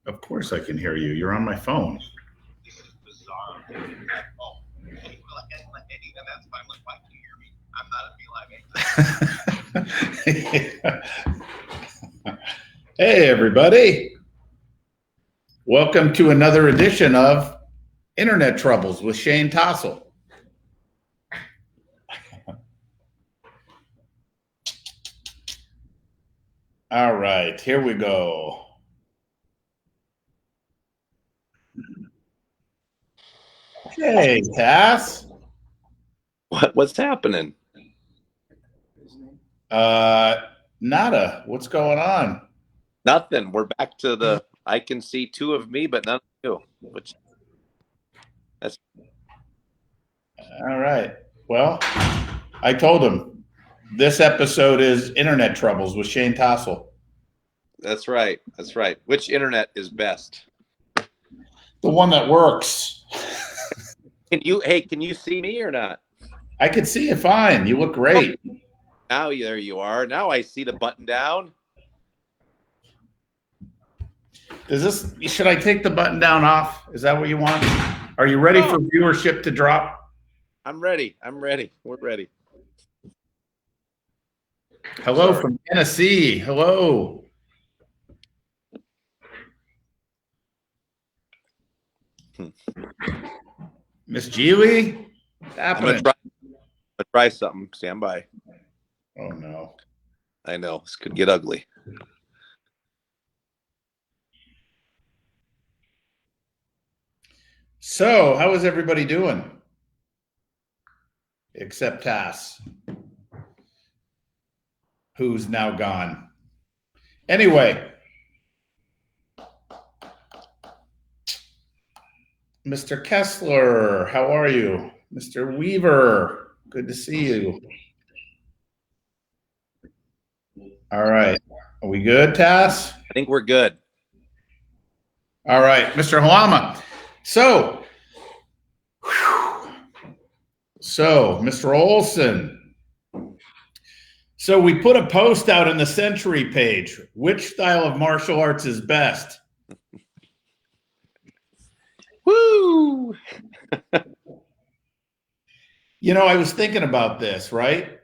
Of course I can hear you. You're on my phone. This is bizarre. Oh, hey, well, and that's fine. Like, why can you hear me? I'm not a live. Hey, everybody. Welcome to another edition of Internet Troubles with Shane Tassoul. All right, here we go. Hey, Tass. What's happening? Nada. What's going on? Nothing. We're back to the I can see two of me, but none of you. That's all right. Well, I told him this episode is Internet Troubles with Shane Tassoul. That's right. That's right. Which internet is best? The one that works. Can you see me or not? I can see you fine. You look great. Now there you are. Now I see the button down. Should I take the button down off? Is that what you want? Are you ready for viewership to drop? I'm ready. We're ready. Hello from Tennessee. Hello. Miss Geely? I'm gonna try something. Stand by. Oh no. I know. This could get ugly. So, how is everybody doing? Except Tass, who's now gone. Anyway, Mr. Kessler, how are you? Mr. Weaver, good to see you. All right. Are we good, Tass? I think we're good. All right, Mr. Halama. So, Mr. Olson. So we put a post out in the Century page. Which style of martial arts is best? Woo! You know, I was thinking about this, right?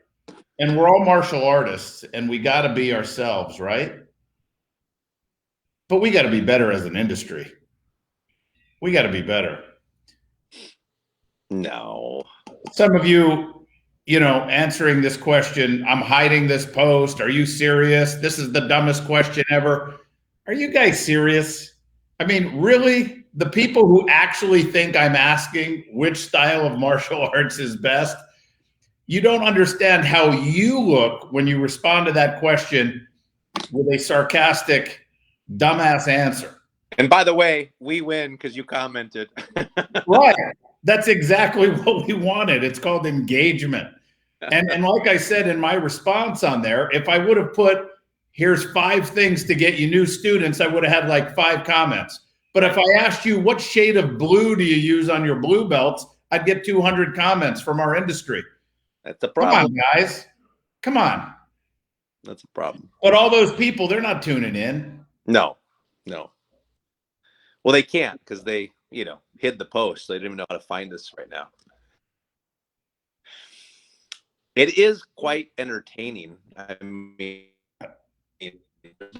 And we're all martial artists, and we got to be ourselves, right? But we got to be better as an industry. We got to be better. No. Some of you, answering this question, I'm hiding this post. Are you serious? This is the dumbest question ever. Are you guys serious? I mean, really? The people who actually think I'm asking which style of martial arts is best, you don't understand how you look when you respond to that question with a sarcastic, dumbass answer. And by the way, we win because you commented. Right. That's exactly what we wanted. It's called engagement. And like I said in my response on there, if I would have put, here's 5 things to get you new students, I would have had like 5 comments. But if I asked you, what shade of blue do you use on your blue belts, I'd get 200 comments from our industry. That's a problem. Come on, guys. Come on. That's a problem. But all those people, they're not tuning in. No. Well, they can't because they, hid the post. So they don't even know how to find us right now. It is quite entertaining. I mean,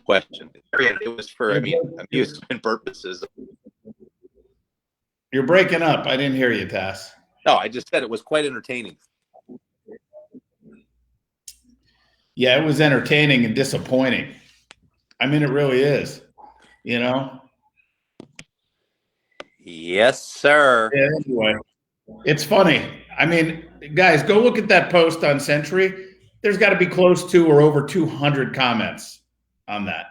question. It was for, amusement purposes. You're breaking up. I didn't hear you, Tass. No, I just said it was quite entertaining. Yeah, it was entertaining and disappointing. I mean, it really is, Yes, sir. Yeah, anyway, it's funny. I mean, guys, go look at that post on Century. There's got to be close to or over 200 comments on that.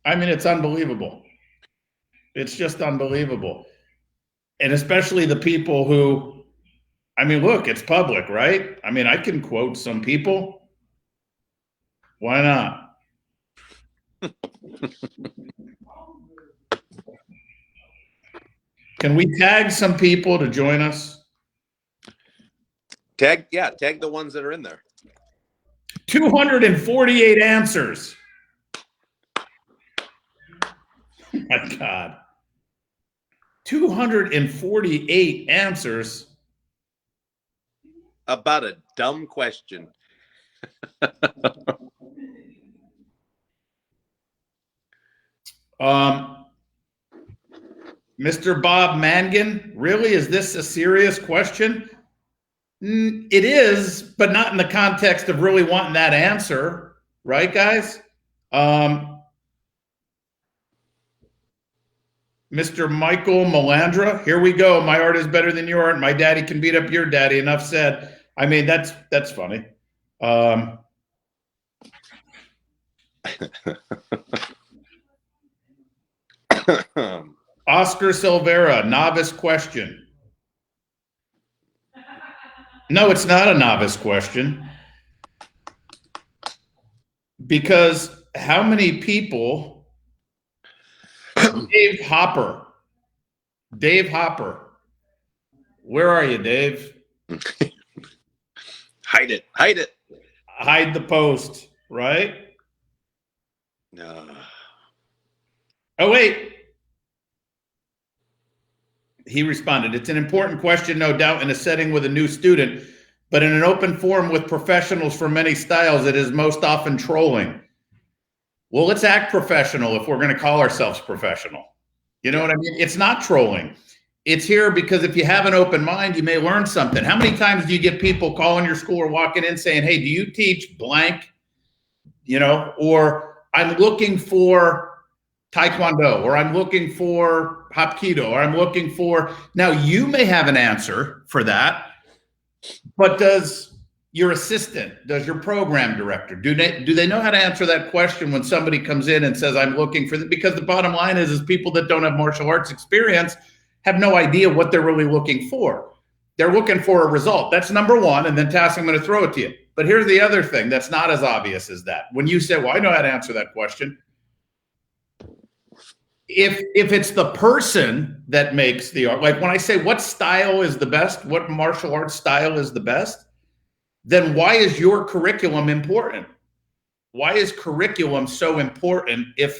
I mean, it's unbelievable. It's just unbelievable. And especially the people who, look, it's public, right? I can quote some people. Why not? Can we tag some people to join us? Tag the ones that are in there. 248 answers. My God. 248 answers. About a dumb question. Mr. Bob Mangan, really? Is this a serious question? It is, but not in the context of really wanting that answer, right, guys? Mr. Michael Melandra, here we go. My art is better than your art. My daddy can beat up your daddy. Enough said. I mean, that's funny. Oscar Silvera, novice question. No, it's not a novice question. Because how many people? Dave Hopper. Dave Hopper. Where are you, Dave? Hide it. Hide it. Hide the post, right? No. Oh, wait. He responded, it's an important question, no doubt, in a setting with a new student, but in an open forum with professionals from many styles, it is most often trolling. Well, let's act professional if we're going to call ourselves professional. You know what I mean? It's not trolling. It's here because if you have an open mind, you may learn something. How many times do you get people calling your school or walking in saying, hey, do you teach blank? You know, or I'm looking for Taekwondo, or I'm looking for Hapkido, or I'm looking for. Now, you may have an answer for that, but does your assistant, does your program director, do they know how to answer that question when somebody comes in and says, I'm looking for that? Because the bottom line is people that don't have martial arts experience have no idea what they're really looking for. They're looking for a result. That's number one. And then Tass, I'm going to throw it to you. But here's the other thing that's not as obvious as that. When you say, well, I know how to answer that question. If it's the person that makes the art, like when I say what style is the best, what martial arts style is the best, then why is your curriculum important? Why is curriculum so important if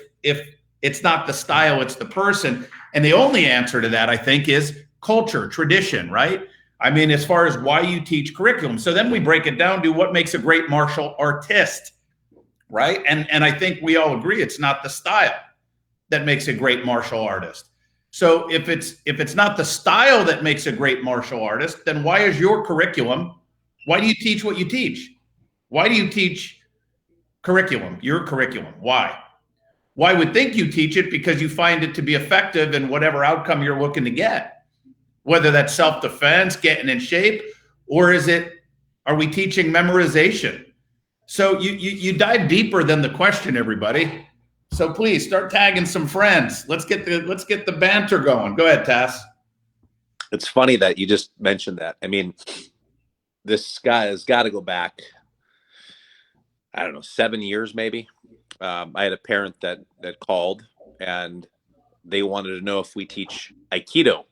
it's not the style, it's the person? And the only answer to that, I think, is culture, tradition, right? I mean, as far as why you teach curriculum. So then we break it down to what makes a great martial artist, right? And I think we all agree it's not the style that makes a great martial artist. So if it's not the style that makes a great martial artist, then why is your curriculum? Why do you teach what you teach? Why do you teach curriculum, your curriculum? Why? Well, I would think you teach it because you find it to be effective in whatever outcome you're looking to get, whether that's self-defense, getting in shape, or are we teaching memorization? So you dive deeper than the question, everybody. So please start tagging some friends. Let's get the banter going. Go ahead, Tass. It's funny that you just mentioned that. I mean, this guy has got to go back, I don't know, 7 years maybe. I had a parent that called and they wanted to know if we teach Aikido,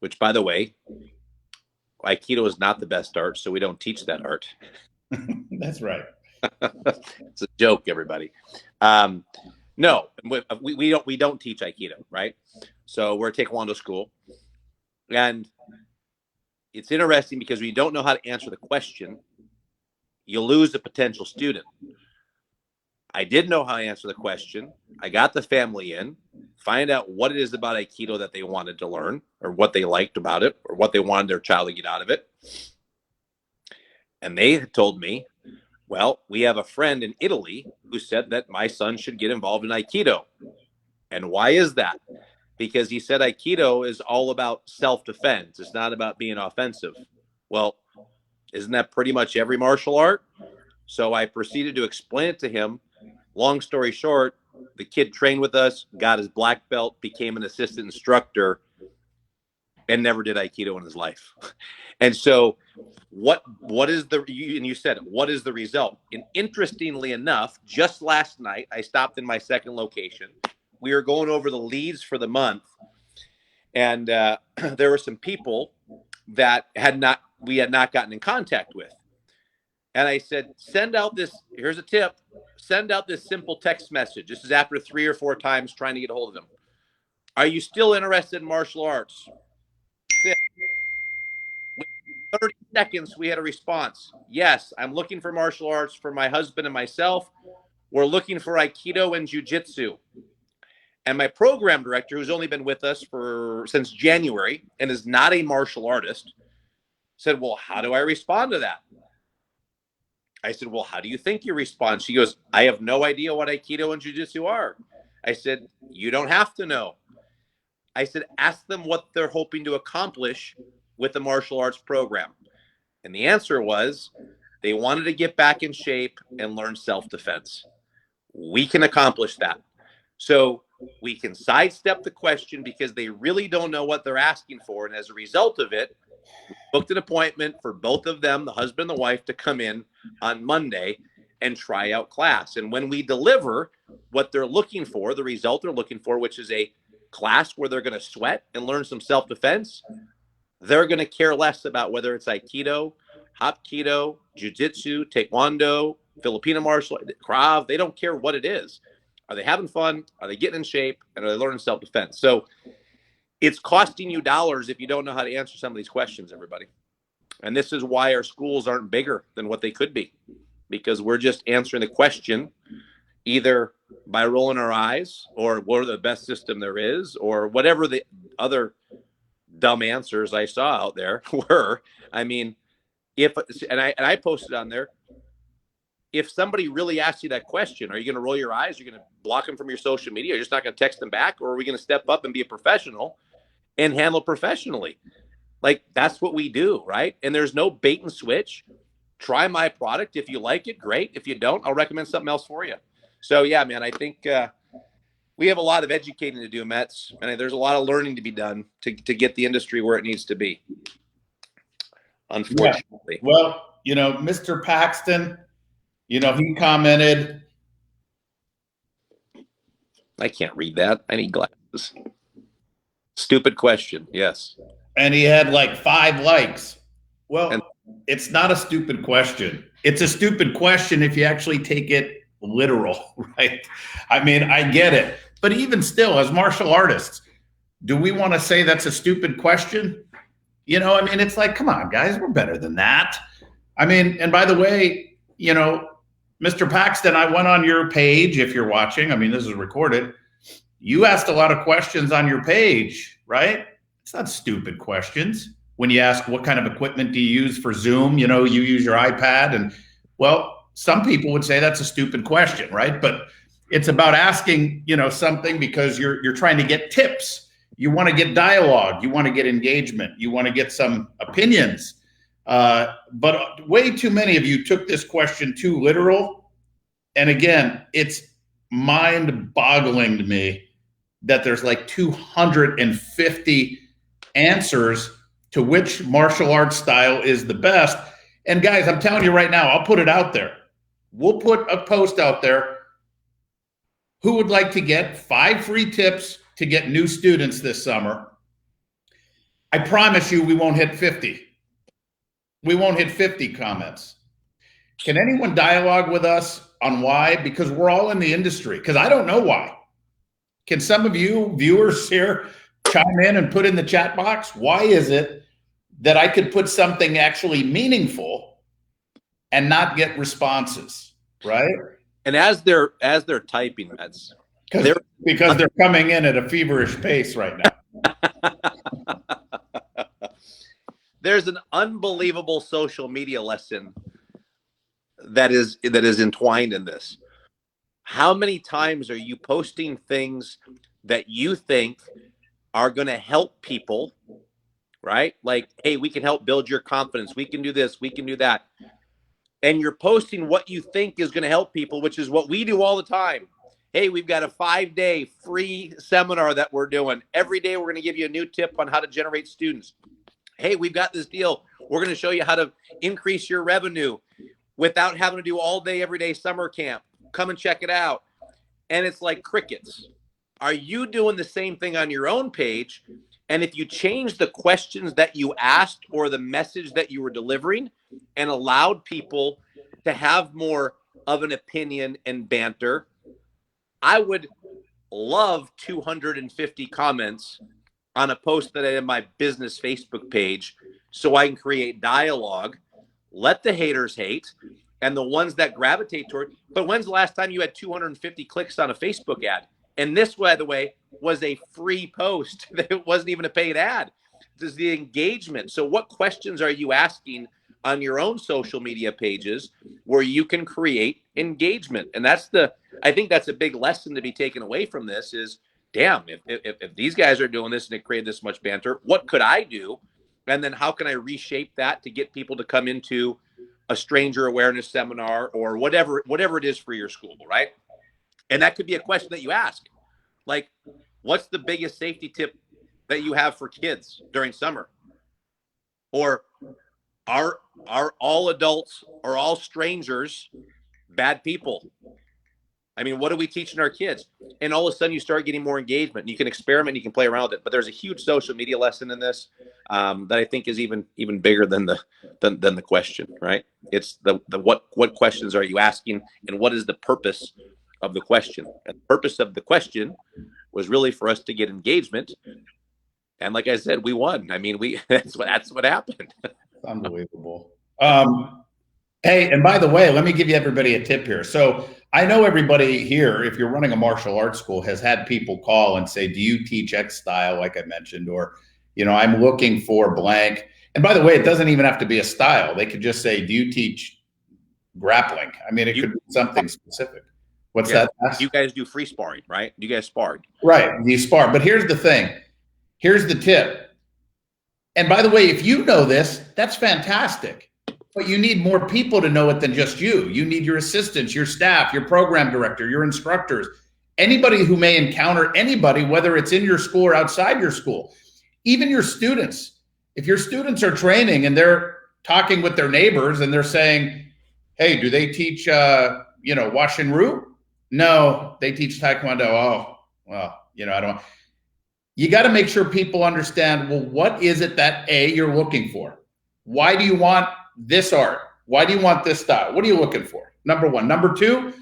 which, by the way, Aikido is not the best art, so we don't teach that art. That's right. It's a joke, everybody. No, we don't teach Aikido, right? So we're a Taekwondo school, and it's interesting because when you don't know how to answer the question, you lose a potential student. I did know how to answer the question. I got the family in, find out what it is about Aikido that they wanted to learn, or what they liked about it, or what they wanted their child to get out of it. And they told me, well, we have a friend in Italy who said that my son should get involved in Aikido. And why is that? Because he said Aikido is all about self-defense. It's not about being offensive. Well, isn't that pretty much every martial art? So I proceeded to explain it to him. Long story short, the kid trained with us, got his black belt, became an assistant instructor, and never did Aikido in his life. And so what is and you said it, what is the result? And interestingly enough, just last night, I stopped in my second location. We were going over the leads for the month, and there were some people that we had not gotten in contact with. And I said, here's a tip, send out this simple text message. This is after 3 or 4 times trying to get a hold of them. Are you still interested in martial arts? 30 seconds, we had a response. Yes, I'm looking for martial arts for my husband and myself. We're looking for Aikido and Jiu-Jitsu. And my program director, who's only been with us since January and is not a martial artist, said, well, how do I respond to that? I said, well, how do you think you respond? She goes, I have no idea what Aikido and Jiu-Jitsu are. I said, you don't have to know. I said, ask them what they're hoping to accomplish with the martial arts program. And the answer was they wanted to get back in shape and learn self-defense. We can accomplish that. So we can sidestep the question because they really don't know what they're asking for. And as a result of it, we booked an appointment for both of them, the husband and the wife, to come in on Monday and try out class. And when we deliver what they're looking for, the result they're looking for, which is a class where they're going to sweat and learn some self-defense, they're going to care less about whether it's Aikido, Hapkido, Jiu-Jitsu, Taekwondo, Filipino martial, Krav. They don't care what it is. Are they having fun? Are they getting in shape? And are they learning self-defense? So it's costing you dollars if you don't know how to answer some of these questions, everybody. And this is why our schools aren't bigger than what they could be, because we're just answering the question either by rolling our eyes or what are the best system there is or whatever the other dumb answers I saw out there were. I mean, I posted on there, if somebody really asks you that question, are you going to roll your eyes? You're going to block them from your social media? You're just not going to text them back? Or are we going to step up and be a professional and handle professionally? Like, that's what we do, right? And there's no bait and switch. Try my product. If you like it, great. If you don't, I'll recommend something else for you. So, yeah, man, I think we have a lot of educating to do, Mets. And there's a lot of learning to be done to get the industry where it needs to be, unfortunately. Yeah. Well, Mr. Paxton, he commented. I can't read that. I need glasses. Stupid question. Yes. And he had like 5 likes. Well, it's not a stupid question. It's a stupid question if you actually take it literal, right? I mean, I get it. But even still, as martial artists, do we want to say that's a stupid question? It's like, come on, guys, we're better than that. I mean, and by the way, Mr. Paxton, I went on your page. If you're watching, I mean, this is recorded. You asked a lot of questions on your page, right? It's not stupid questions. When you ask what kind of equipment do you use for Zoom, you use your iPad. And well, some people would say that's a stupid question, right? But it's about asking, something because you're trying to get tips. You want to get dialogue. You want to get engagement. You want to get some opinions. But way too many of you took this question too literal. And again, it's mind-boggling to me that there's like 250 answers to which martial arts style is the best. And guys, I'm telling you right now, I'll put it out there. We'll put a post out there. Who would like to get 5 free tips to get new students this summer? I promise you we won't hit 50. We won't hit 50 comments. Can anyone dialogue with us on why? Because we're all in the industry. Because I don't know why. Can some of you viewers here chime in and put in the chat box? Why is it that I could put something actually meaningful and not get responses, right? And as they're typing, that's because they're coming in at a feverish pace right now. There's an unbelievable social media lesson that is entwined in this. How many times are you posting things that you think are going to help people, right? Like, hey, we can help build your confidence. We can do this. We can do that. And you're posting what you think is going to help people, which is what we do all the time. Hey, we've got a 5-day free seminar that we're doing. Every day we're going to give you a new tip on how to generate students. Hey, we've got this deal. We're going to show you how to increase your revenue without having to do all day, every day summer camp. Come and check it out. And it's like crickets. Are you doing the same thing on your own page? And if you change the questions that you asked or the message that you were delivering and allowed people to have more of an opinion and banter, I would love 250 comments on a post that I have my business Facebook page so I can create dialogue, let the haters hate, and the ones that gravitate toward. But when's the last time you had 250 clicks on a Facebook ad? And this, by the way, was a free post. It wasn't even a paid ad. This is the engagement. So what questions are you asking on your own social media pages where you can create engagement? And I think that's a big lesson to be taken away from this is, damn, if these guys are doing this and it created this much banter, what could I do? And then how can I reshape that to get people to come into a stranger awareness seminar or whatever it is for your school, right? And that could be a question that you ask. Like, what's the biggest safety tip that you have for kids during summer? Or are all adults or all strangers bad people? I mean, what are we teaching our kids? And all of a sudden you start getting more engagement. You can experiment, you can play around with it. But there's a huge social media lesson in this that I think is even bigger than the question, right? It's the what questions are you asking and what is the purpose of the question? And the purpose of the question was really for us to get engagement. And like I said, we won. I mean, that's what happened. Unbelievable. Hey, and by the way, let me give you everybody a tip here. So I know everybody here, if you're running a martial arts school, has had people call and say, do you teach X style, like I mentioned, or, I'm looking for blank. And by the way, it doesn't even have to be a style. They could just say, do you teach grappling? I mean, it could be something specific. What's that? You guys do free sparring, right? You guys sparred. Right. You spar. But here's the thing. Here's the tip. And by the way, if you know this, that's fantastic. But you need more people to know it than just you. You need your assistants, your staff, your program director, your instructors, anybody who may encounter anybody, whether it's in your school or outside your school, even your students. If your students are training and they're talking with their neighbors and they're saying, hey, do they teach, Washin-Ryu? No, they teach Taekwondo. Oh, well, I don't. You got to make sure people understand, well, what is it that you're looking for? Why do you want this art? Why do you want this style? What are you looking for? Number one. Number two,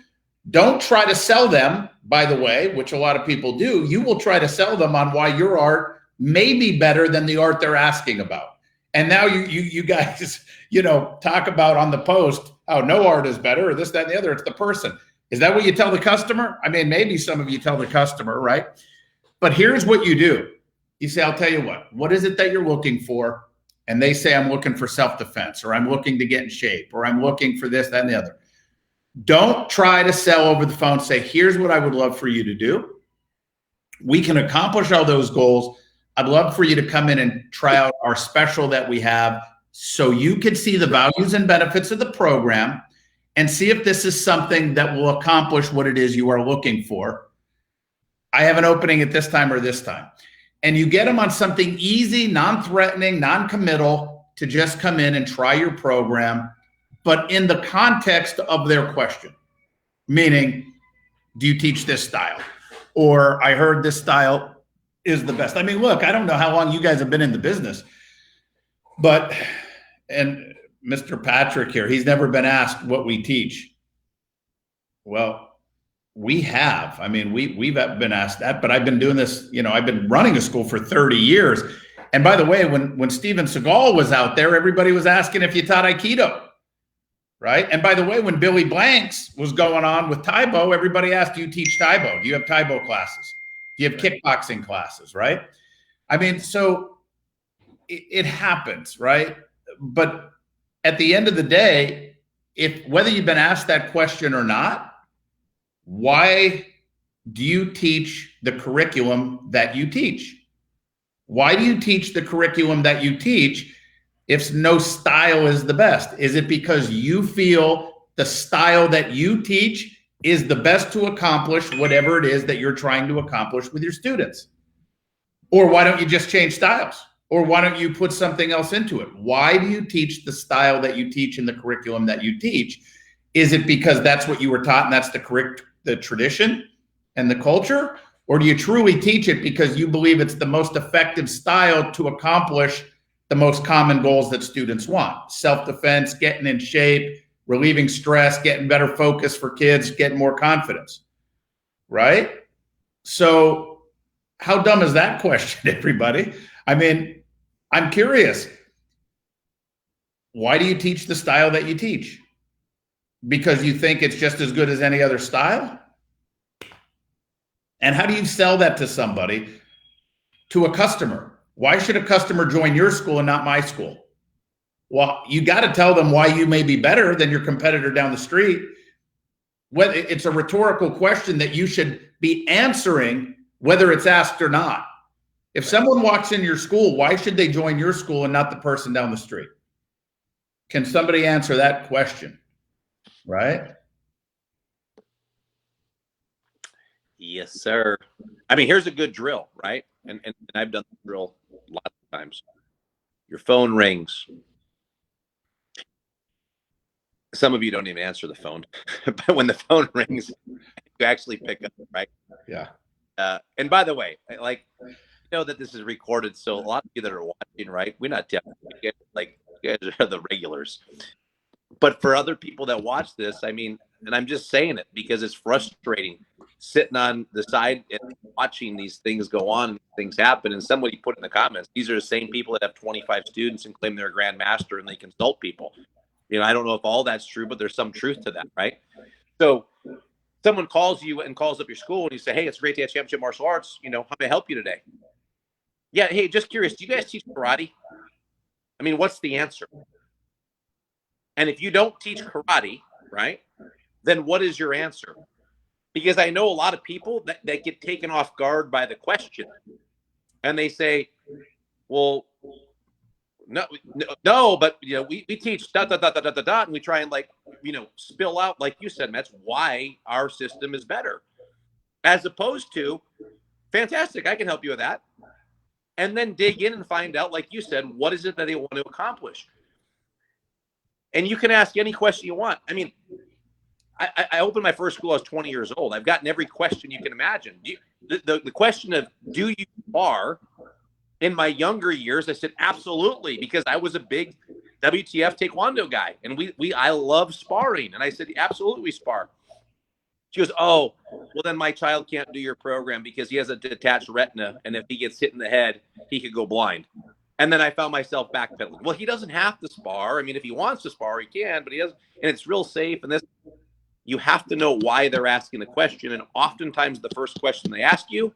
don't try to sell them, by the way, which a lot of people do. You will try to sell them on why your art may be better than the art they're asking about. And now you guys, talk about on the post how no art is better or this, that, and the other. It's the person. Is that what you tell the customer? I mean, maybe some of you tell the customer, right? But here's what you do. You say, I'll tell you what is it that you're looking for? And they say, I'm looking for self-defense, or I'm looking to get in shape, or I'm looking for this, that, and the other. Don't try to sell over the phone. Say, here's what I would love for you to do. We can accomplish all those goals. I'd love for you to come in and try out our special that we have so you can see the values and benefits of the program and see if this is something that will accomplish what it is you are looking for. I have an opening at this time or this time. And you get them on something easy, non-threatening, non-committal to just come in and try your program, but in the context of their question. Meaning, do you teach this style? Or I heard this style is the best. I mean, look, I don't know how long you guys have been in the business, and Mr. Patrick here, he's never been asked what we teach. Well, we have. I mean, we've been asked that, but I've been doing this, I've been running a school for 30 years. And by the way, when Steven Seagal was out there, everybody was asking if you taught Aikido, right? And by the way, when Billy Blanks was going on with Taibo, everybody asked, do you teach Taibo? Do you have Taibo classes? Do you have kickboxing classes, right? I mean, so it happens, right? But at the end of the day, whether you've been asked that question or not, why do you teach the curriculum that you teach? Why do you teach the curriculum that you teach if no style is the best? Is it because you feel the style that you teach is the best to accomplish whatever it is that you're trying to accomplish with your students? Or why don't you just change styles? Or why don't you put something else into it? Why do you teach the style that you teach in the curriculum that you teach? Is it because that's what you were taught and that's the tradition and the culture? Or do you truly teach it because you believe it's the most effective style to accomplish the most common goals that students want? Self-defense, getting in shape, relieving stress, getting better focus for kids, getting more confidence, right? So how dumb is that question, everybody? I mean, I'm curious. Why do you teach the style that you teach? Because you think it's just as good as any other style? And how do you sell that to somebody, to a customer? Why should a customer join your school and not my school? Well, you got to tell them why you may be better than your competitor down the street. Whether it's a rhetorical question that you should be answering, whether it's asked or not. If someone walks in your school, why should they join your school and not the person down the street? Can somebody answer that question? Right? Yes, sir. I mean, here's a good drill, right? And I've done the drill lots of times. Your phone rings. Some of you don't even answer the phone, but when the phone rings, you actually pick up, right? Yeah. And by the way, like, you know that this is recorded, so a lot of you that are watching, right? We're not telling you, like, you guys are the regulars. But for other people that watch this, I mean, and I'm just saying it because it's frustrating sitting on the side and watching these things go on and things happen. And somebody put in the comments, these are the same people that have 25 students and claim they're a grandmaster and they consult people. You know, I don't know if all that's true, but there's some truth to that, right? So someone calls you and calls up your school and you say, hey, it's great to have championship martial arts. You know, how may I help you today? Yeah, hey, just curious, do you guys teach karate? I mean, what's the answer? And if you don't teach karate, right, then what is your answer? Because I know a lot of people that get taken off guard by the question. And they say, well, no, but you know, we teach dot dot dot dot dot dot, and we try and, like, you know, spill out, like you said, Metz, why our system is better, as opposed to, fantastic, I can help you with that, and then dig in and find out, like you said, what is it that they want to accomplish. And you can ask any question you want. I mean, I opened my first school. I was 20 years old. I've gotten every question you can imagine. The question of, do you spar? In my younger years, I said absolutely, because I was a big WTF Taekwondo guy, and I love sparring. And I said, absolutely, we spar. She goes, oh, well, then my child can't do your program because he has a detached retina, and if he gets hit in the head, he could go blind. And then I found myself backpedaling. Well, he doesn't have to spar. I mean, if he wants to spar, he can, but he doesn't, and it's real safe. And this, you have to know why they're asking the question. And oftentimes the first question they ask you,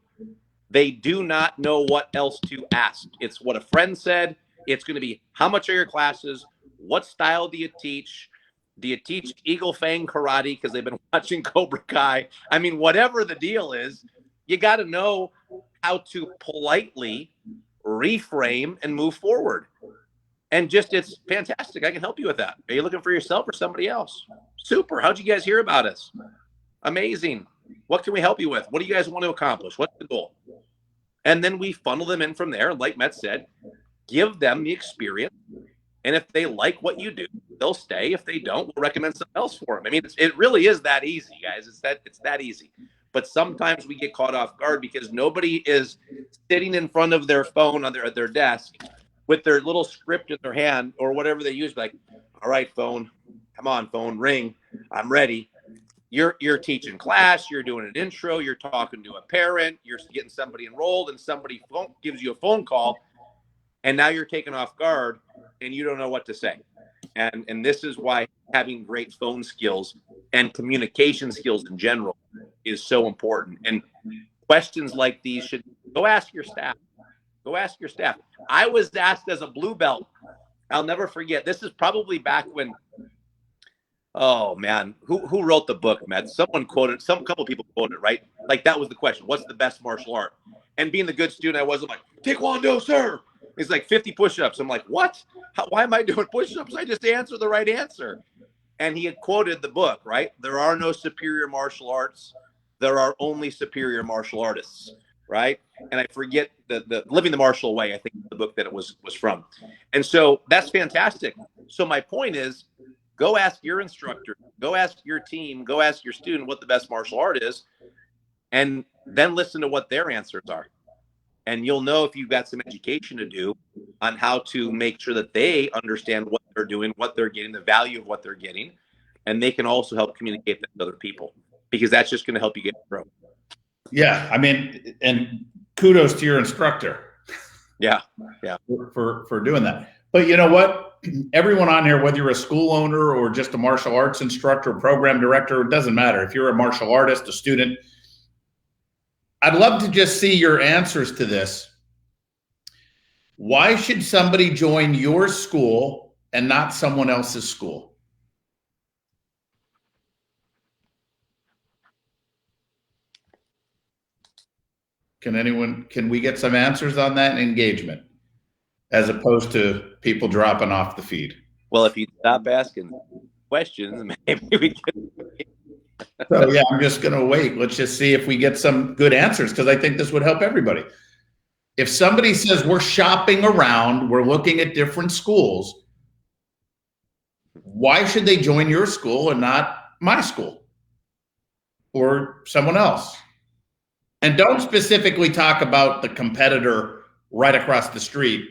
they do not know what else to ask. It's what a friend said. It's going to be, how much are your classes? What style do you teach? Do you teach Eagle Fang karate because they've been watching Cobra Kai? I mean, whatever the deal is, you got to know how to politely reframe and move forward. And just, it's fantastic. I can help you with that. Are you looking for yourself or somebody else? Super. How'd you guys hear about us? Amazing. What can we help you with? What do you guys want to accomplish? What's the goal? And then we funnel them in from there. Like Metz said, give them the experience. And if they like what you do, they'll stay. If they don't, we'll recommend something else for them. I mean, it really is that easy, guys. It's that easy. But sometimes we get caught off guard because nobody is sitting in front of their phone on their desk with their little script in their hand or whatever they use. Like, all right, phone, come on, phone, ring. I'm ready. You're teaching class, you're doing an intro, you're talking to a parent, you're getting somebody enrolled, and somebody gives you a phone call, and now you're taken off guard, and you don't know what to say. And this is why having great phone skills and communication skills in general is so important. And questions like these should go ask your staff. Go ask your staff. I was asked as a blue belt. I'll never forget. This is probably back when. Oh man, who wrote the book, Matt? Someone quoted, couple people quoted it, right? Like that was the question: what's the best martial art? And being the good student I was, I'm like, Taekwondo, sir. It's like 50 push-ups. I'm like, what? Why am I doing push-ups? I just answered the right answer. And he had quoted the book, right? There are no superior martial arts. There are only superior martial artists, right? And I forget the Living the Martial Way, I think the book that it was from. And so that's fantastic. So my point is, go ask your instructor, go ask your team, go ask your student what the best martial art is, and then listen to what their answers are. And you'll know if you've got some education to do on how to make sure that they understand what they're doing, what they're getting, the value of what they're getting, and they can also help communicate that to other people, because that's just going to help you get growth. Yeah, I mean, and kudos to your instructor. Yeah. For doing that. But you know what? Everyone on here, whether you're a school owner or just a martial arts instructor, program director, it doesn't matter. If you're a martial artist, a student, I'd love to just see your answers to this. Why should somebody join your school and not someone else's school? Can we get some answers on that and engagement as opposed to people dropping off the feed? Well, if you stop asking questions, maybe we could. So yeah, I'm just going to wait. Let's just see if we get some good answers, because I think this would help everybody. If somebody says we're shopping around, we're looking at different schools, why should they join your school and not my school or someone else? And don't specifically talk about the competitor right across the street.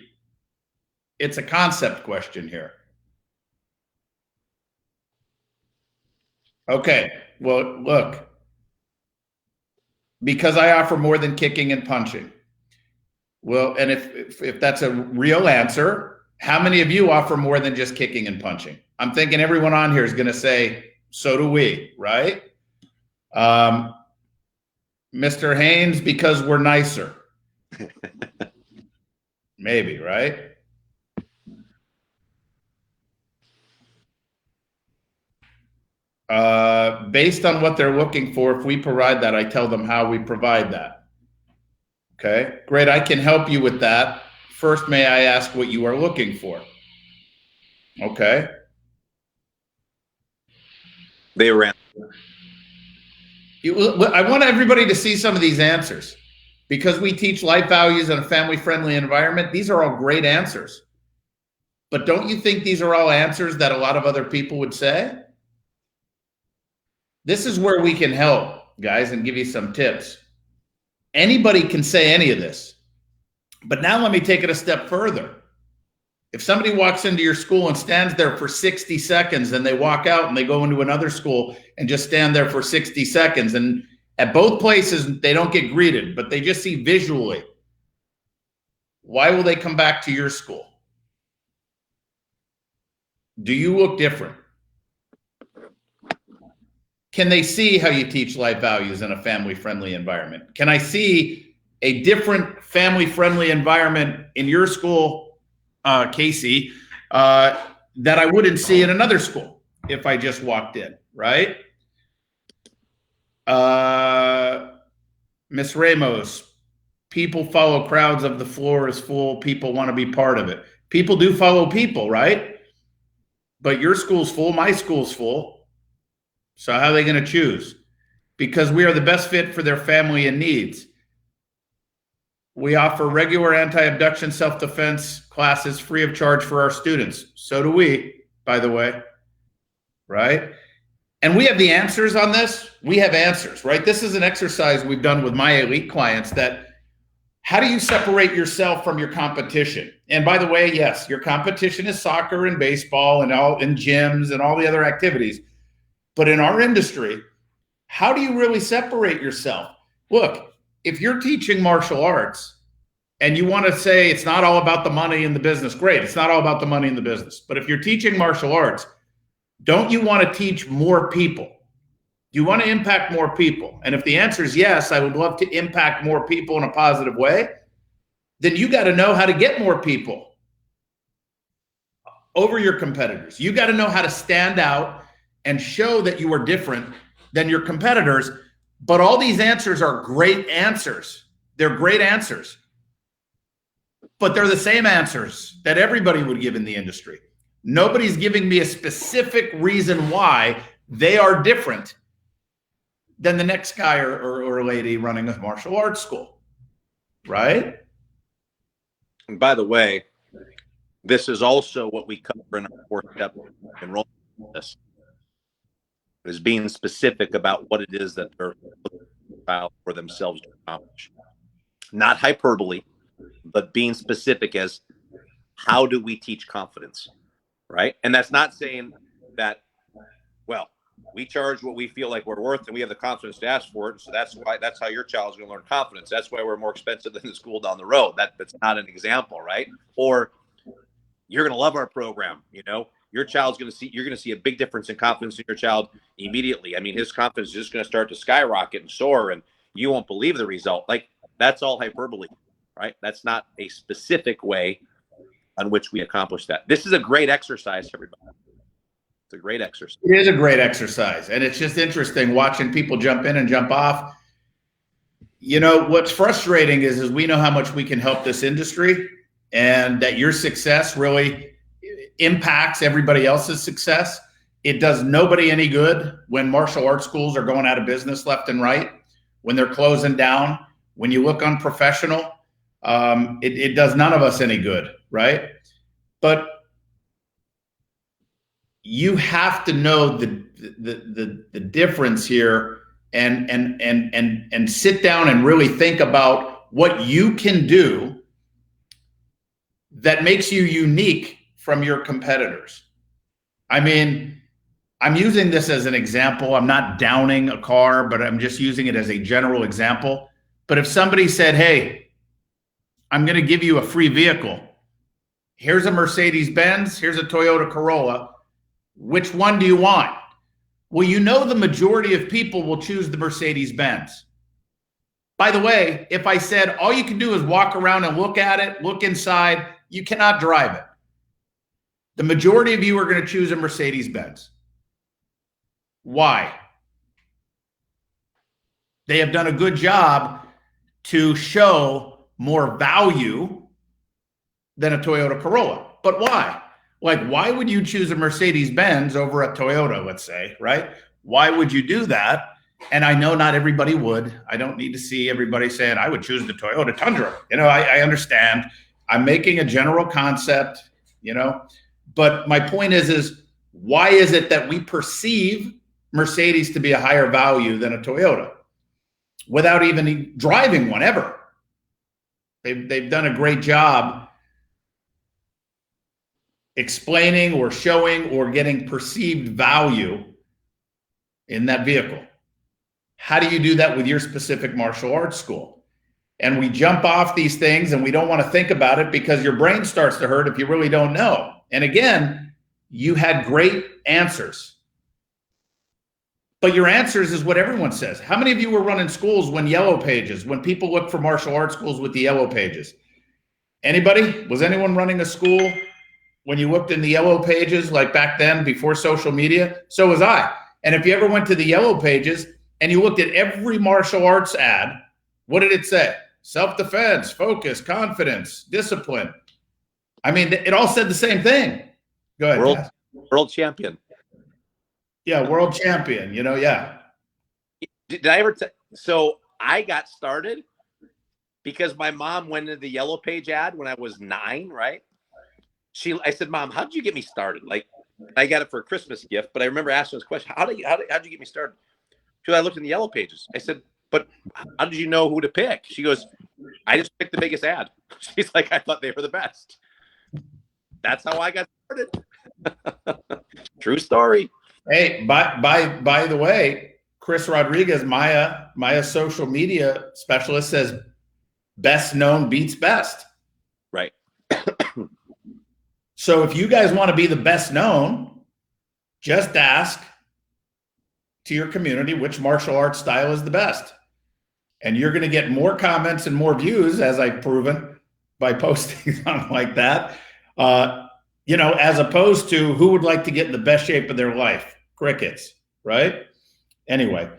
It's a concept question here. Okay, well, look, because I offer more than kicking and punching. Well, and if that's a real answer, how many of you offer more than just kicking and punching? I'm thinking everyone on here is going to say, so do we, right? Mr. Haynes, because we're nicer. Maybe, right? Based on what they're looking for, if we provide that, I tell them how we provide that. Okay, great. I can help you with that. First, may I ask what you are looking for? Okay. They ran. I want everybody to see some of these answers, because we teach life values in a family-friendly environment. These are all great answers. But don't you think these are all answers that a lot of other people would say? This is where we can help, guys, and give you some tips. Anybody can say any of this. But now let me take it a step further. If somebody walks into your school and stands there for 60 seconds, and they walk out and they go into another school and just stand there for 60 seconds, and at both places they don't get greeted, but they just see visually, why will they come back to your school? Do you look different? Can they see how you teach life values in a family-friendly environment? Can I see a different family-friendly environment in your school, Casey, that I wouldn't see in another school if I just walked in, right? Miss Ramos, people follow crowds of the floor is full. People want to be part of it. People do follow people, right? But your school's full, my school's full. So how are they going to choose? Because we are the best fit for their family and needs. We offer regular anti-abduction self-defense classes free of charge for our students. So do we, by the way, right? And we have the answers on this. We have answers, right? This is an exercise we've done with my elite clients, that how do you separate yourself from your competition? And by the way, yes, your competition is soccer and baseball and all in gyms and all the other activities. But in our industry, how do you really separate yourself? Look, if you're teaching martial arts and you want to say it's not all about the money in the business, great. It's not all about the money in the business. But if you're teaching martial arts, don't you want to teach more people? Do you want to impact more people? And if the answer is yes, I would love to impact more people in a positive way, then you got to know how to get more people over your competitors. You got to know how to stand out and show that you are different than your competitors. But all these answers are great answers. They're great answers. But they're the same answers that everybody would give in the industry. Nobody's giving me a specific reason why they are different than the next guy or lady running a martial arts school, right? And by the way, this is also what we cover in our 4-step enrollment process, is being specific about what it is that they're looking for themselves to accomplish. Not hyperbole, but being specific as how do we teach confidence, right? And that's not saying that, well, We charge what we feel like we're worth, and we have the confidence to ask for it. So that's how your child's going to learn confidence. That's why we're more expensive than the school down the road. That's not an example, right? Or you're going to love our program. Your child's you're going to see a big difference in confidence in your child immediately. I mean, his confidence is just going to start to skyrocket and soar, and you won't believe the result. Like, that's all hyperbole, right? That's not a specific way on which we accomplish that. This is a great exercise, everybody. It's a great exercise. It is a great exercise. And it's just interesting watching people jump in and jump off. What's frustrating is we know how much we can help this industry, and that your success really impacts everybody else's success. It does nobody any good when martial arts schools are going out of business left and right, when they're closing down, when you look unprofessional. It does none of us any good, right? But you have to know the difference here, and sit down and really think about what you can do that makes you unique from your competitors. I mean, I'm using this as an example. I'm not downing a car, but I'm just using it as a general example. But if somebody said, hey, I'm going to give you a free vehicle. Here's a Mercedes-Benz. Here's a Toyota Corolla. Which one do you want? Well, the majority of people will choose the Mercedes-Benz. By the way, if I said all you can do is walk around and look at it, look inside, you cannot drive it. The majority of you are going to choose a Mercedes-Benz. Why? They have done a good job to show more value than a Toyota Corolla. But why? Like, why would you choose a Mercedes-Benz over a Toyota, let's say, right? Why would you do that? And I know not everybody would. I don't need to see everybody saying, I would choose the Toyota Tundra. I understand. I'm making a general concept, But my point is why is it that we perceive Mercedes to be a higher value than a Toyota without even driving one ever? They've done a great job explaining or showing or getting perceived value in that vehicle. How do you do that with your specific martial arts school? And we jump off these things and we don't want to think about it because your brain starts to hurt if you really don't know. And again, you had great answers. But your answers is what everyone says. How many of you were running schools when Yellow Pages, when people look for martial arts schools with the Yellow Pages? Anybody? Was anyone running a school when you looked in the Yellow Pages, like back then before social media? So was I. And if you ever went to the Yellow Pages and you looked at every martial arts ad, what did it say? Self-defense, focus, confidence, discipline. I mean, it all said the same thing. Go ahead. World champion. Yeah, world champion, yeah. Did I ever so I got started because my mom went into the Yellow Page ad when I was 9, right? I said, Mom, how did you get me started? Like, I got it for a Christmas gift, but I remember asking this question, how'd you get me started? Because I looked in the Yellow Pages. I said, but how did you know who to pick? She goes, I just picked the biggest ad. She's like, I thought they were the best. That's how I got started. True story. Hey, by the way, Chris Rodriguez, Maya social media specialist, says best known beats best. Right. So if you guys want to be the best known, just ask to your community which martial arts style is the best. And you're going to get more comments and more views, as I've proven by posting something like that, as opposed to who would like to get in the best shape of their life. Crickets, right? Anyway,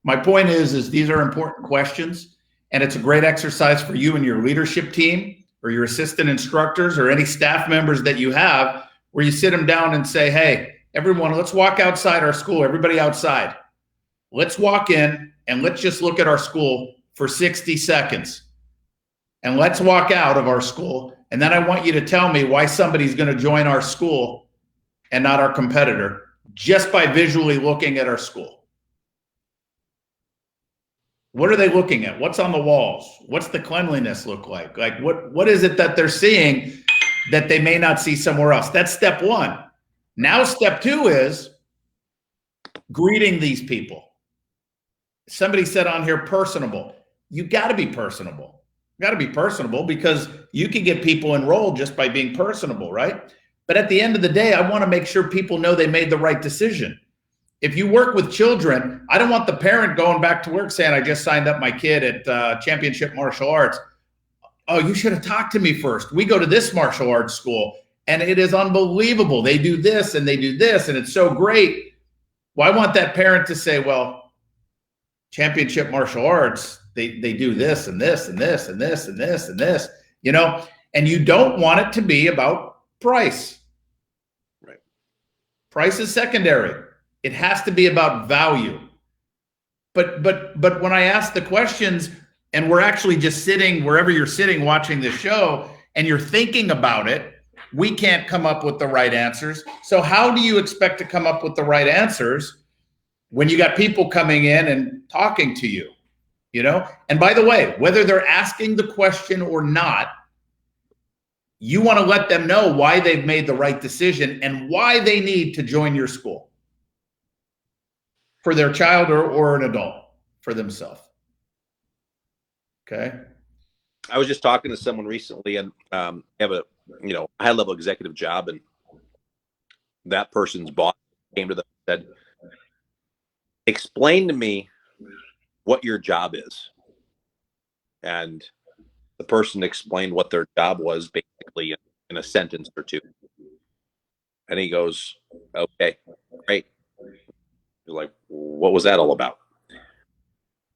my point is these are important questions, and it's a great exercise for you and your leadership team or your assistant instructors or any staff members that you have, where you sit them down and say, hey, everyone, let's walk outside our school. Everybody outside. Let's walk in and let's just look at our school for 60 seconds. And let's walk out of our school. And then I want you to tell me why somebody's going to join our school and not our competitor just by visually looking at our school. What are they looking at? What's on the walls? What's the cleanliness look like? Like what is it that they're seeing that they may not see somewhere else? That's step one. Now, step two is greeting these people. Somebody said on here, personable. You got to be personable. You got to be personable because you can get people enrolled just by being personable, right? But at the end of the day, I want to make sure people know they made the right decision. If you work with children, I don't want the parent going back to work saying, I just signed up my kid at Championship Martial Arts. Oh, you should have talked to me first. We go to this martial arts school and it is unbelievable. They do this and they do this and it's so great. Well, I want that parent to say, well, Championship Martial Arts, they do this and this and this and this and this and this, you know, and you don't want it to be about price. Right. Price is secondary. It has to be about value. But when I ask the questions and we're actually just sitting wherever you're sitting watching this show and you're thinking about it, we can't come up with the right answers. So how do you expect to come up with the right answers when you got people coming in and talking to you, you know? And by the way, whether they're asking the question or not, you want to let them know why they've made the right decision and why they need to join your school for their child or an adult, for themselves. Okay. I was just talking to someone recently and have a high level executive job, and that person's boss came to them and said, explain to me what your job is. And the person explained what their job was basically in a sentence or two. And he goes, okay, great. You're like, what was that all about?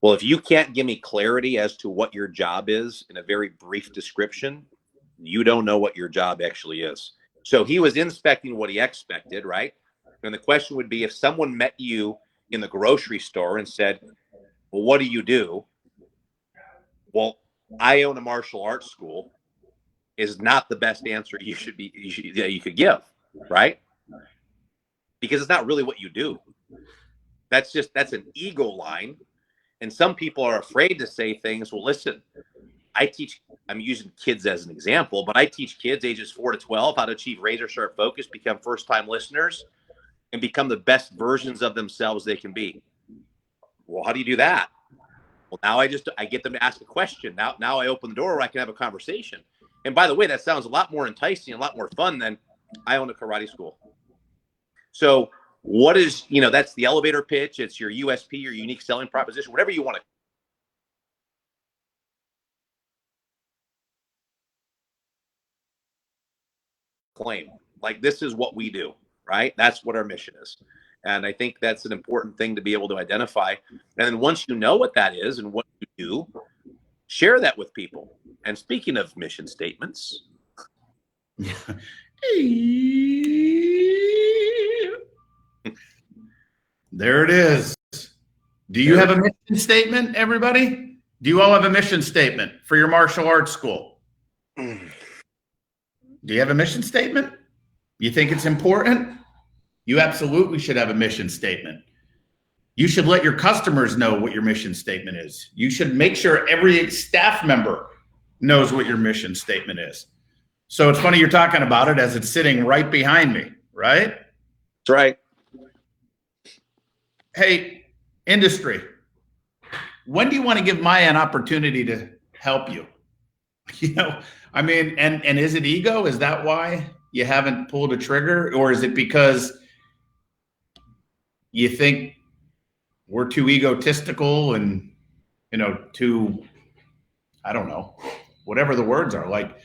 Well, if you can't give me clarity as to what your job is in a very brief description, you don't know what your job actually is. So he was inspecting what he expected, right? And the question would be, if someone met you in the grocery store and said, well, what do you do? Well, I own a martial arts school, is not the best answer you could give, right? Because it's not really what you do. That's an ego line. And some people are afraid to say things. Well, listen, I'm using kids as an example, but I teach kids ages 4 to 12 how to achieve razor sharp focus, become first-time listeners, and become the best versions of themselves they can be. Well, how do you do that? Well, now I get them to ask a question. Now I open the door where I can have a conversation. And by the way, that sounds a lot more enticing, a lot more fun than I own a karate school. So what is, that's the elevator pitch. It's your USP, your unique selling proposition, whatever you want to claim. Like, this is what we do, right? That's what our mission is. And I think that's an important thing to be able to identify. And then once you know what that is and what you do, share that with people. And speaking of mission statements. There it is. Do you have a mission statement, everybody? Do you all have a mission statement for your martial arts school? Do you have a mission statement? You think it's important? You absolutely should have a mission statement. You should let your customers know what your mission statement is. You should make sure every staff member knows what your mission statement is. So it's funny you're talking about it as it's sitting right behind me, right? That's right. Hey, industry, when do you want to give Maya an opportunity to help you? And is it ego? Is that why you haven't pulled a trigger? Or is it because you think we're too egotistical and, too, I don't know, whatever the words are? Like,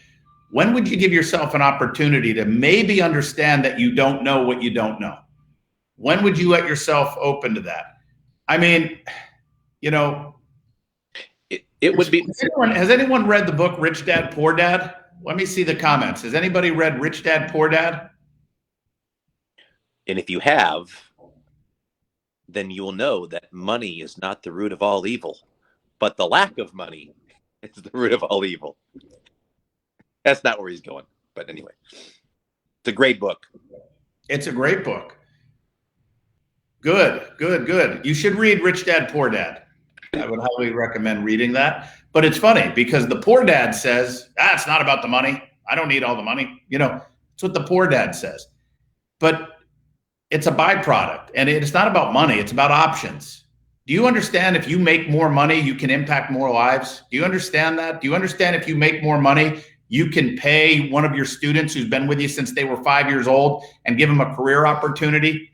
when would you give yourself an opportunity to maybe understand that you don't know what you don't know? When would you let yourself open to that? I mean, it would be. Has anyone read the book Rich Dad, Poor Dad? Let me see the comments. Has anybody read Rich Dad, Poor Dad? And if you have, then you will know that money is not the root of all evil, but the lack of money is the root of all evil. That's not where he's going. But anyway, it's a great book. It's a great book. Good. You should read Rich Dad, Poor Dad. I would highly recommend reading that. But it's funny because the poor dad says, it's not about the money. I don't need all the money. It's what the poor dad says. But it's a byproduct, and it's not about money. It's about options. Do you understand if you make more money, you can impact more lives? Do you understand that? Do you understand if you make more money, you can pay one of your students who's been with you since they were 5 years old and give them a career opportunity?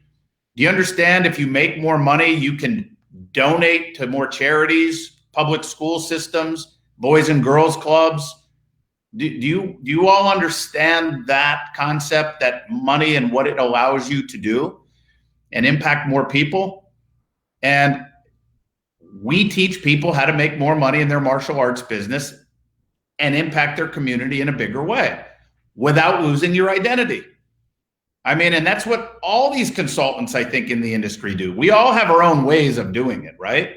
Do you understand if you make more money, you can donate to more charities, public school systems, boys and girls clubs? Do you all understand that concept, that money and what it allows you to do and impact more people? And we teach people how to make more money in their martial arts business and impact their community in a bigger way without losing your identity. I mean, and that's what all these consultants, I think, in the industry do. We all have our own ways of doing it, right?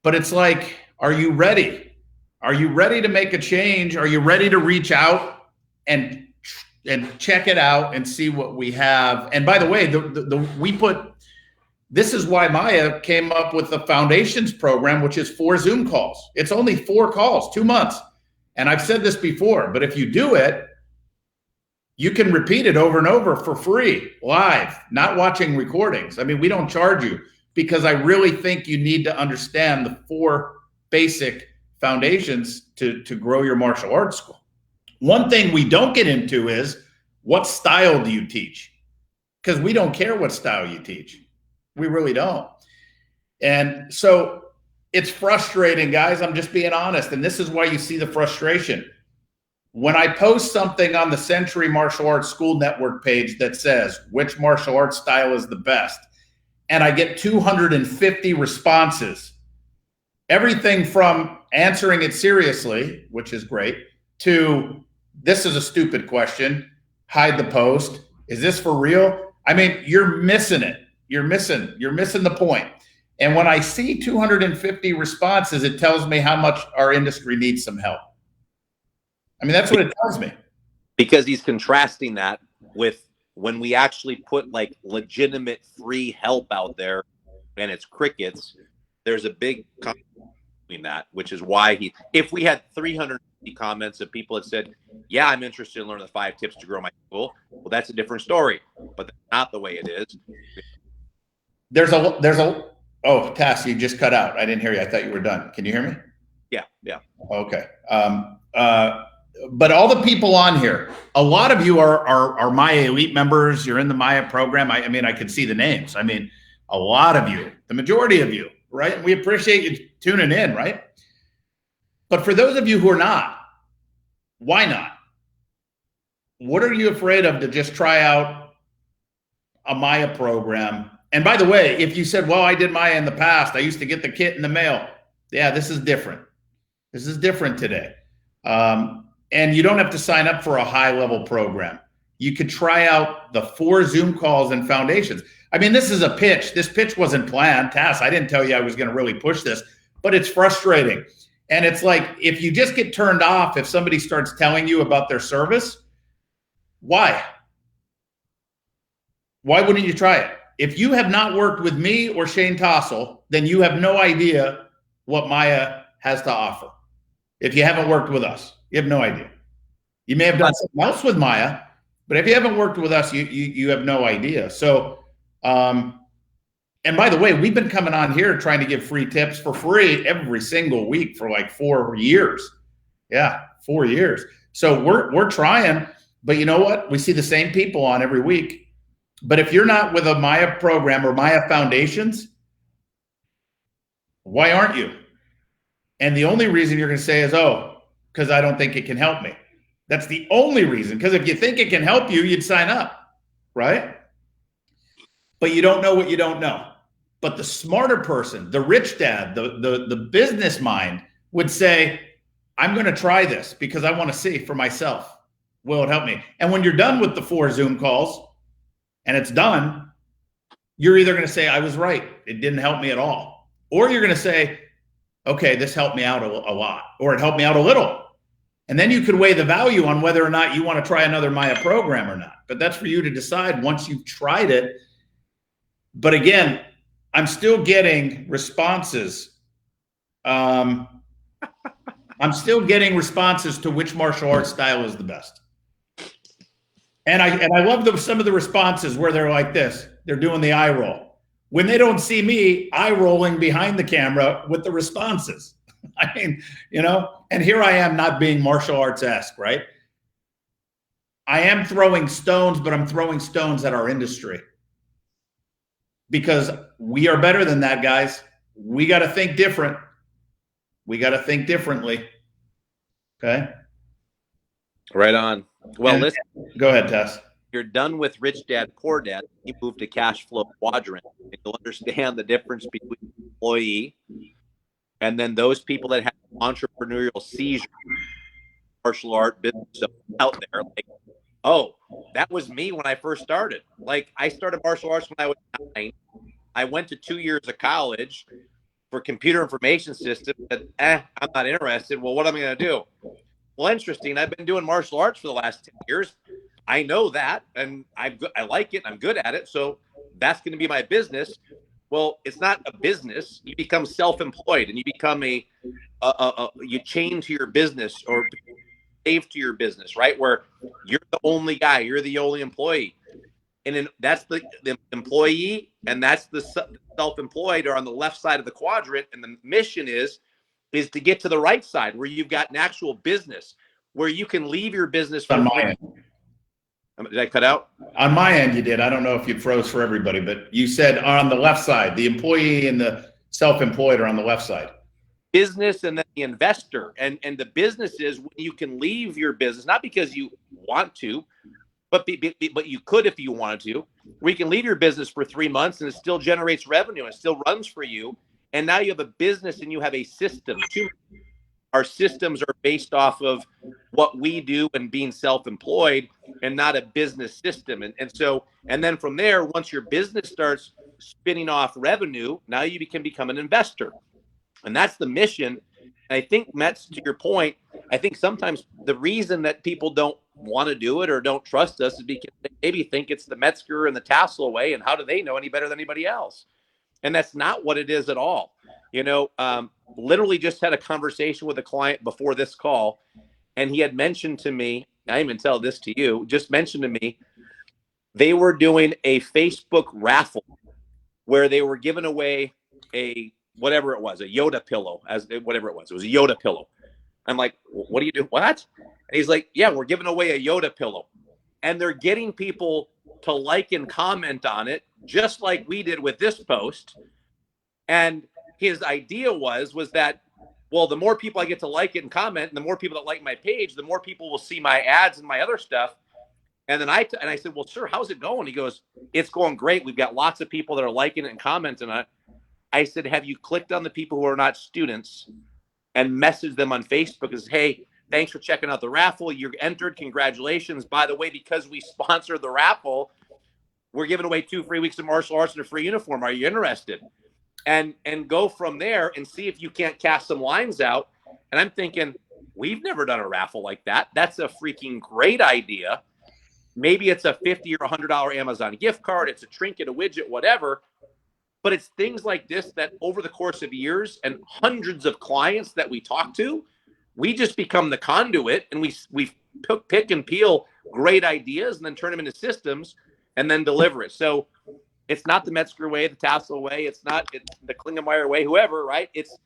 But it's like, are you ready? Are you ready to make a change? Are you ready to reach out and check it out and see what we have? And by the way, this is why Maya came up with the Foundations program, which is 4 Zoom calls. It's only 4 calls, 2 months. And I've said this before, but if you do it, you can repeat it over and over for free, live, not watching recordings. I mean, we don't charge you because I really think you need to understand the 4 basic foundations to grow your martial arts school. One thing we don't get into is, what style do you teach? Because we don't care what style you teach. We really don't. And so it's frustrating, guys. I'm just being honest. And this is why you see the frustration. When I post something on the Century Martial Arts School Network page that says, which martial arts style is the best? And I get 250 responses, everything from answering it seriously, which is great, to this is a stupid question, hide the post. Is this for real? I mean, you're missing it. You're missing the point. And when I see 250 responses, it tells me how much our industry needs some help. I mean, that's what it tells me. Because he's contrasting that with when we actually put like legitimate free help out there and it's crickets, there's a big conflict between that, which is why if we had 350 comments of people that said, yeah, I'm interested in learning the 5 tips to grow my school, well, that's a different story, but that's not the way it is. Oh, Tass, you just cut out. I didn't hear you. I thought you were done. Can you hear me? Yeah. Okay. But all the people on here, a lot of you are Maya Elite members. You're in the Maya program. I mean, I can see the names. I mean, a lot of you, the majority of you, right? We appreciate you tuning in, right? But for those of you who are not, why not? What are you afraid of to just try out a Maya program? And by the way, if you said, well, I did Maya in the past, I used to get the kit in the mail. Yeah, this is different. This is different today. And you don't have to sign up for a high-level program. You could try out the 4 Zoom calls and foundations. I mean, this is a pitch. This pitch wasn't planned. Tass, I didn't tell you I was going to really push this, but it's frustrating. And it's like, if you just get turned off, if somebody starts telling you about their service, why? Why wouldn't you try it? If you have not worked with me or Shane Tassoul, then you have no idea what Maya has to offer. If you haven't worked with us, you have no idea. You may have done something else with Maya, but if you haven't worked with us, you have no idea. So, and by the way, we've been coming on here trying to give free tips for free every single week for like 4 years. Yeah, 4 years. So we're trying, but you know what? We see the same people on every week. But if you're not with a Maya program or Maya Foundations, why aren't you? And the only reason you're going to say is, oh, because I don't think it can help me. That's the only reason. Because if you think it can help you, you'd sign up, right? But you don't know what you don't know. But the smarter person, the rich dad, the business mind would say, I'm going to try this because I want to see for myself. Will it help me? And when you're done with the 4 Zoom calls and it's done, you're either going to say, I was right. It didn't help me at all. Or you're going to say, okay, this helped me out a lot, or it helped me out a little. And then you could weigh the value on whether or not you want to try another Maya program or not. But that's for you to decide once you've tried it. But again, I'm still getting responses. I'm still getting responses to which martial arts style is the best. And I love some of the responses where they're like this. They're doing the eye roll. When they don't see me eye rolling behind the camera with the responses. I mean, and here I am not being martial arts-esque, right? I am throwing stones, but I'm throwing stones at our industry. Because we are better than that, guys. We got to think different. We got to think differently. Okay? Right on. Well, listen. Go ahead, Tess. You're done with Rich Dad, Poor Dad. You move to cash flow quadrant. And you'll understand the difference between employee and then those people that have entrepreneurial seizure, martial art business out there. Like, oh, that was me when I first started. Like, I started martial arts when I was 9. I went to 2 years of college for computer information systems. Said, I'm not interested. Well, what am I going to do? Well, interesting. I've been doing martial arts for the last 10 years. I know that, and I like it. I'm good at it. So that's going to be my business. Well, it's not a business. You become self-employed, and you become you chain to your business or slave to your business, right? Where you're the only guy, you're the only employee. And then that's the employee, and that's the self-employed are on the left side of the quadrant. And the mission is to get to the right side where you've got an actual business where you can leave your business for free. Did I cut out? On my end, you did. I don't know if you froze for everybody, but you said on the left side, the employee and the self-employed are on the left side. Business and then the investor. And the business is when you can leave your business, not because you want to, but you could if you wanted to. Where you can leave your business for 3 months and it still generates revenue and it still runs for you. And now you have a business and you have a system. Our systems are based off of what we do and being self-employed and not a business system. And then from there, once your business starts spinning off revenue, now you can become an investor. And that's the mission. And I think, Metz, to your point, I think sometimes the reason that people don't want to do it or don't trust us is because they maybe think it's the Metzger and the Tassoul way. And how do they know any better than anybody else? And that's not what it is at all. Literally just had a conversation with a client before this call, and he had mentioned to me, I didn't even tell this to you, just mentioned to me, they were doing a Facebook raffle where they were giving away a whatever it was, a Yoda pillow, whatever it was a Yoda pillow. I'm like, what do you do? What? And he's like, yeah, we're giving away a Yoda pillow. And they're getting people to like and comment on it, just like we did with this post. And his idea was that, well, the more people I get to like it and comment, and the more people that like my page, the more people will see my ads and my other stuff. And then I said, well, sir, how's it going? He goes, it's going great. We've got lots of people that are liking it and commenting on it. I said, have you clicked on the people who are not students and messaged them on Facebook and said, hey, thanks for checking out the raffle. You're entered. Congratulations. By the way, because we sponsored the raffle, we're giving away 2 free weeks of martial arts and a free uniform. Are you interested? And go from there and see if you can't cast some lines out. And I'm thinking, we've never done a raffle like that. That's a freaking great idea. Maybe it's a $50 or $100 Amazon gift card. It's a trinket, a widget, whatever. But it's things like this that over the course of years and hundreds of clients that we talk to, we just become the conduit, and we pick and peel great ideas and then turn them into systems and then deliver it. So it's not the Metzger way, the Tassoul way. It's the Klingemeyer way, whoever, right? It's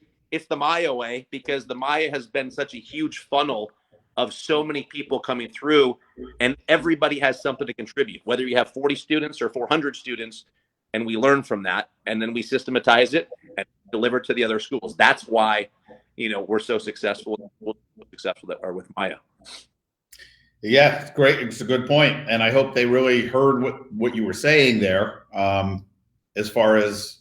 the Maya way, because the Maya has been such a huge funnel of so many people coming through, and everybody has something to contribute, whether you have 40 students or 400 students, and we learn from that, and then we systematize it and deliver it to the other schools. That's why, we're so successful that are with Maya. Yeah, it's great. It's a good point, and I hope they really heard what you were saying there. As far as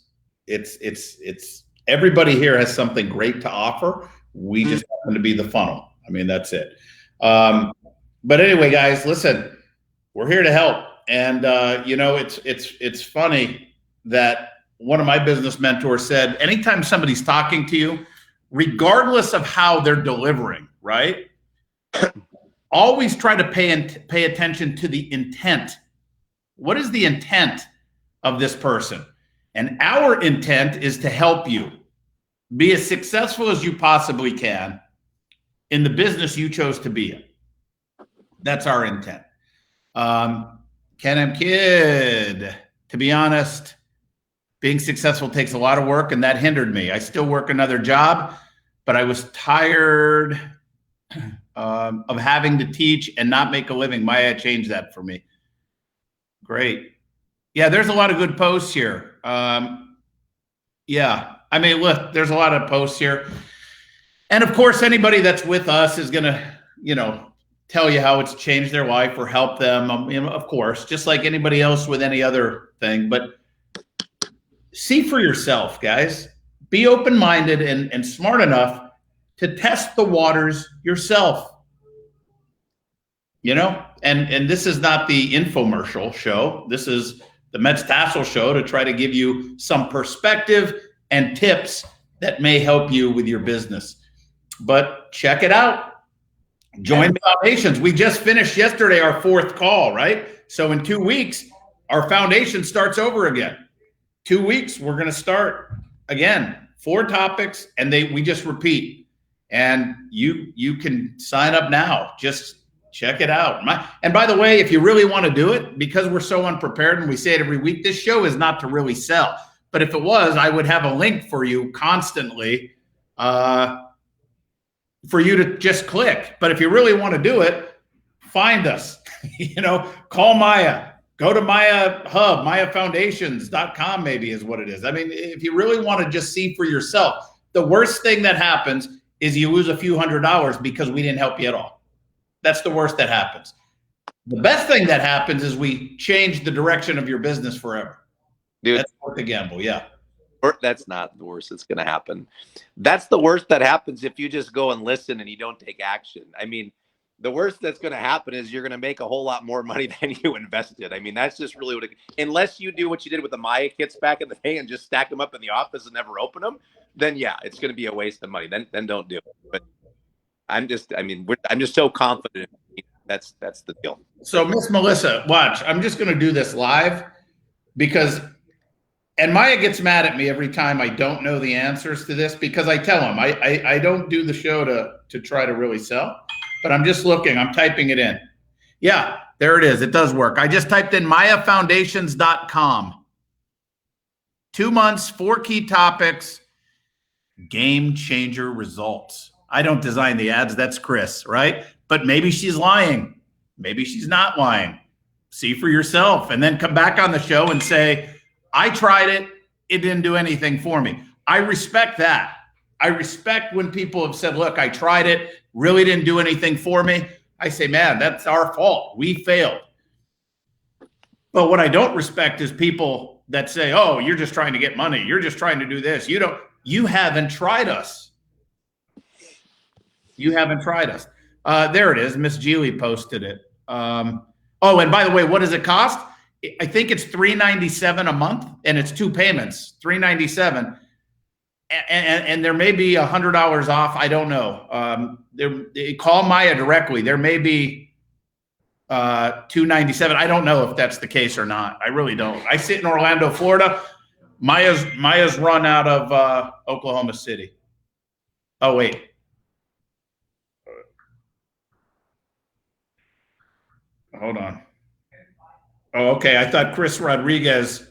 it's everybody here has something great to offer. We just happen to be the funnel. I mean, that's it. But anyway, guys, listen, we're here to help, and it's funny that one of my business mentors said, anytime somebody's talking to you, regardless of how they're delivering, right? Always try to pay attention to the intent. What is the intent of this person? And our intent is to help you be as successful as you possibly can in the business you chose to be in. That's our intent. Ken M. Kid, to be honest, being successful takes a lot of work, and that hindered me. I still work another job, but I was tired of having to teach and not make a living. Maya changed that for me. Great. Yeah, there's a lot of good posts here. Yeah, I mean, look, there's a lot of posts here. And of course, anybody that's with us is going to, tell you how it's changed their life or help them, of course, just like anybody else with any other thing. But see for yourself, guys. Be open-minded and smart enough to test the waters yourself. And this is not the infomercial show. This is the Tassoul show to try to give you some perspective and tips that may help you with your business. But check it out. Join foundations. We just finished yesterday our 4th call, right? So in 2 weeks, our foundation starts over again. 2 weeks, we're going to start again. 4 topics, and we just repeat. And you can sign up now. Just check it out. And by the way, if you really want to do it, because we're so unprepared and we say it every week, this show is not to really sell. But if it was, I would have a link for you constantly for you to just click. But if you really want to do it, find us. Call Maya. Go to Maya Hub, MayaFoundations.com maybe is what it is. I mean, if you really want to just see for yourself, the worst thing that happens is you lose a few $100s because we didn't help you at all. That's the worst that happens. The best thing that happens is we change the direction of your business forever. Dude, that's worth the gamble. Yeah. That's not the worst that's going to happen. That's the worst that happens if you just go and listen and you don't take action. I mean, the worst that's going to happen is you're going to make a whole lot more money than you invested. I mean, that's just really unless you do what you did with the Maya kits back in the day and just stack them up in the office and never open them, then yeah, it's going to be a waste of money. Then don't do it. But I'm just so confident. That's the deal. So Miss Melissa, watch, I'm just going to do this live and Maya gets mad at me every time I don't know the answers to this because I tell him I don't do the show to try to really sell, but I'm just looking. I'm typing it in. Yeah, there it is. It does work. I just typed in MayaFoundations.com. 2 months, 4 key topics, game changer results. I don't design the ads. That's Chris, right? But maybe she's lying. Maybe she's not lying. See for yourself and then come back on the show and say, I tried it. It didn't do anything for me. I respect that. I respect when people have said, look, I tried it. Really didn't do anything for me. I say, man, that's our fault. We failed. But what I don't respect is people that say, oh, you're just trying to get money. You're just trying to do this. You haven't tried us. You haven't tried us. There it is. Miss Geely posted it. And by the way, what does it cost? I think it's $397 a month, and it's 2 payments, $397, and there may be $100 off. I don't know. Call Maya directly. There may be $297. I don't know if that's the case or not. I really don't. I sit in Orlando, Florida. Maya's run out of Oklahoma City. Oh wait. Hold on. Oh, okay. I thought Chris Rodriguez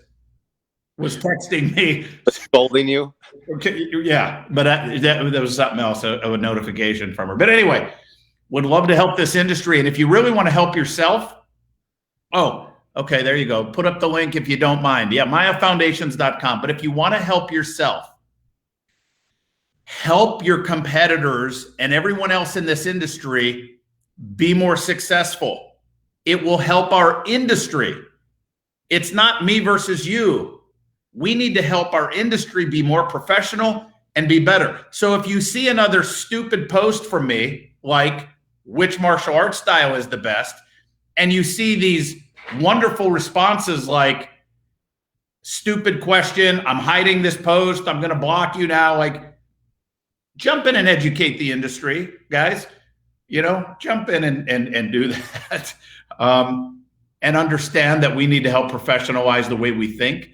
was texting me. Scolding you? Okay, yeah, but that was something else, a notification from her. But anyway, would love to help this industry. And if you really want to help yourself, okay, there you go. Put up the link if you don't mind. Yeah, MayaFoundations.com. But if you want to help yourself, help your competitors and everyone else in this industry be more successful. It will help our industry. It's not me versus you. We need to help our industry be more professional and be better. So if you see another stupid post from me, like which martial arts style is the best, and you see these wonderful responses like, stupid question, I'm hiding this post, I'm going to block you now, like, jump in and educate the industry, guys. Jump in and do that. And understand that we need to help professionalize the way we think.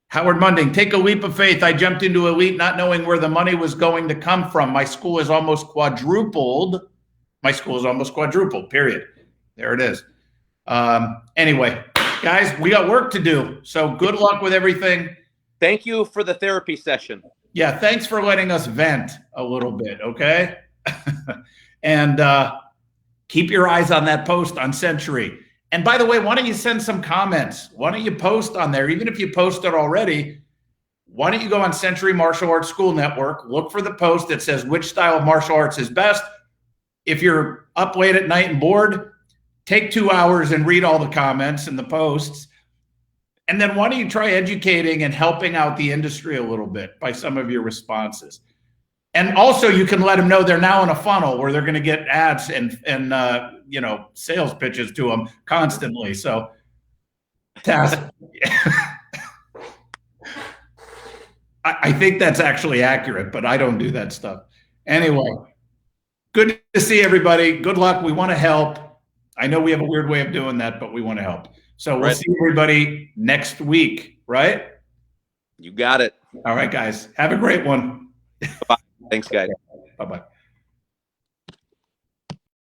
Howard Munding, take a leap of faith. I jumped into Elite not knowing where the money was going to come from. My school is almost quadrupled. Period. There it is. Anyway, guys, we got work to do. So good luck with everything. Thank you for the therapy session. Yeah, thanks for letting us vent a little bit, okay? And keep your eyes on that post on Century. And by the way, why don't you send some comments? Why don't you post on there? Even if you posted already, why don't you go on Century Martial Arts School Network, look for the post that says which style of martial arts is best. If you're up late at night and bored, take 2 hours and read all the comments and the posts. And then why don't you try educating and helping out the industry a little bit by some of your responses? And also you can let them know they're now in a funnel where they're going to get ads and sales pitches to them constantly. So I think that's actually accurate, but I don't do that stuff. Anyway, good to see everybody. Good luck. We want to help. I know we have a weird way of doing that, but we want to help. So we'll see everybody next week, right? You got it. All right, guys. Have a great one. Bye. Thanks, guys. Bye-bye.